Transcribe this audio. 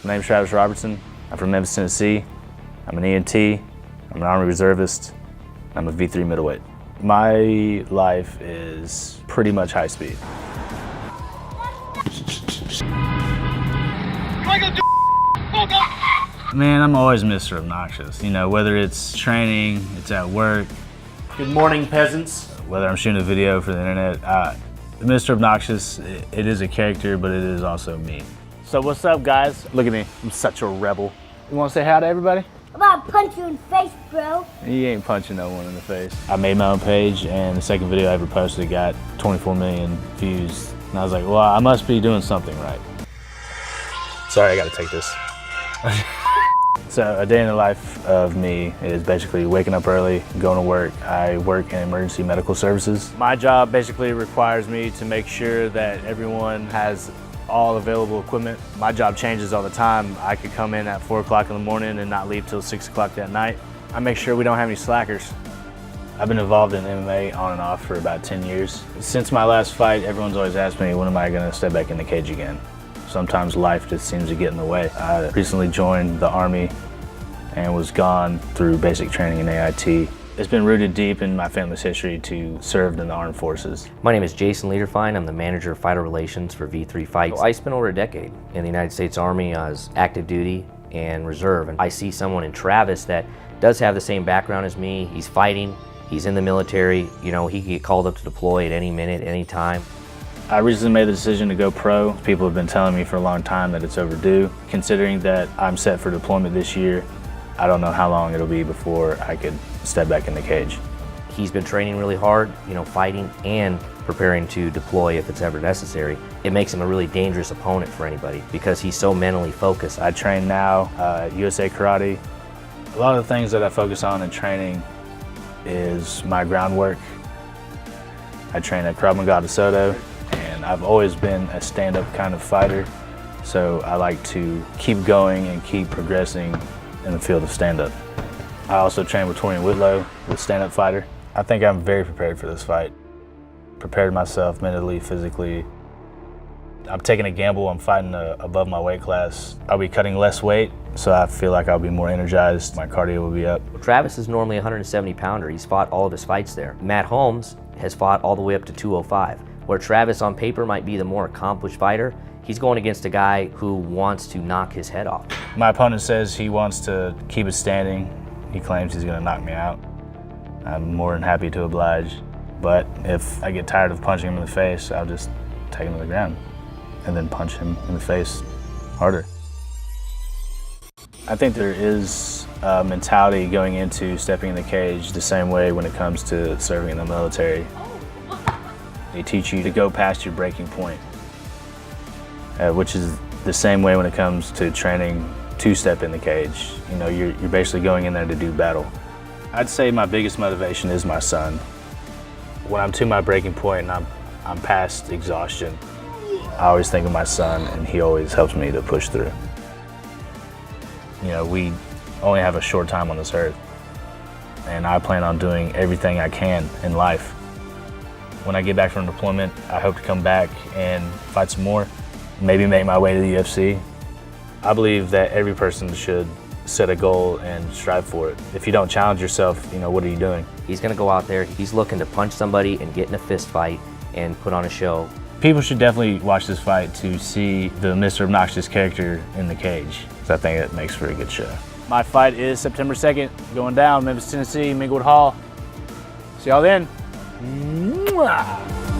My name's Travis Robertson. I'm from Memphis, Tennessee. I'm an EMT. I'm an Army reservist. I'm a V3 middleweight. My life is pretty much high speed. Man, I'm always Mr. Obnoxious. You know, whether it's training, it's at work. Good morning, peasants. Whether I'm shooting a video for the internet. Mr. Obnoxious, it is a character, but it is also me. So what's up, guys? Look at me, I'm such a rebel. You wanna say hi to everybody? I'm about to punch you in the face, bro. You ain't punching no one in the face. I made my own page, and the second video I ever posted got 24 million views. And I was like, well, I must be doing something right. Sorry, I gotta take this. So a day in the life of me is basically waking up early, going to work. I work in emergency medical services. My job basically requires me to make sure that everyone has all available equipment. My job changes all the time. I could come in at 4 o'clock in the morning and not leave till 6 o'clock that night. I make sure we don't have any slackers. I've been involved in MMA on and off for about 10 years. Since my last fight, everyone's always asked me, when am I gonna step back in the cage again? Sometimes life just seems to get in the way. I recently joined the Army and was gone through basic training in AIT. It's been rooted deep in my family's history to serve in the armed forces. My name is Jason Liederfein. I'm the manager of fighter relations for V3 Fights. I spent over a decade in the United States Army as active duty and reserve. And I see someone in Travis that does have the same background as me. He's fighting, he's in the military. You know, he can get called up to deploy at any minute, any time. I recently made the decision to go pro. People have been telling me for a long time that it's overdue. Considering that I'm set for deployment this year, I don't know how long it'll be before I could step back in the cage. He's been training really hard, you know, fighting and preparing to deploy if it's ever necessary. It makes him a really dangerous opponent for anybody because he's so mentally focused. I train now at USA Karate. A lot of the things that I focus on in training is my groundwork. I train at Krav Maga Soto, and I've always been a stand-up kind of fighter, so I like to keep going and keep progressing in the field of stand-up. I also train with Torian Whitlow, the stand-up fighter. I think I'm very prepared for this fight. Prepared myself mentally, physically. I'm taking a gamble. I'm fighting above my weight class. I'll be cutting less weight, so I feel like I'll be more energized. My cardio will be up. Travis is normally a 170-pounder. He's fought all of his fights there. Matt Holmes has fought all the way up to 205. Where Travis on paper might be the more accomplished fighter, he's going against a guy who wants to knock his head off. My opponent says he wants to keep it standing. He claims he's gonna knock me out. I'm more than happy to oblige, but if I get tired of punching him in the face, I'll just take him to the ground and then punch him in the face harder. I think there is a mentality going into stepping in the cage the same way when it comes to serving in the military. They teach you to go past your breaking point, which is the same way when it comes to training to step in the cage. You know, you're basically going in there to do battle. I'd say my biggest motivation is my son. When I'm to my breaking point and I'm past exhaustion, I always think of my son, and he always helps me to push through. You know, we only have a short time on this earth, and I plan on doing everything I can in life. When I get back from deployment, I hope to come back and fight some more, maybe make my way to the UFC. I believe that every person should set a goal and strive for it. If you don't challenge yourself, you know, what are you doing? He's gonna go out there, he's looking to punch somebody and get in a fist fight and put on a show. People should definitely watch this fight to see the Mr. Obnoxious character in the cage, because I think it makes for a good show. My fight is September 2nd, going down, Memphis, Tennessee, Minglewood Hall. See y'all then. Mwah!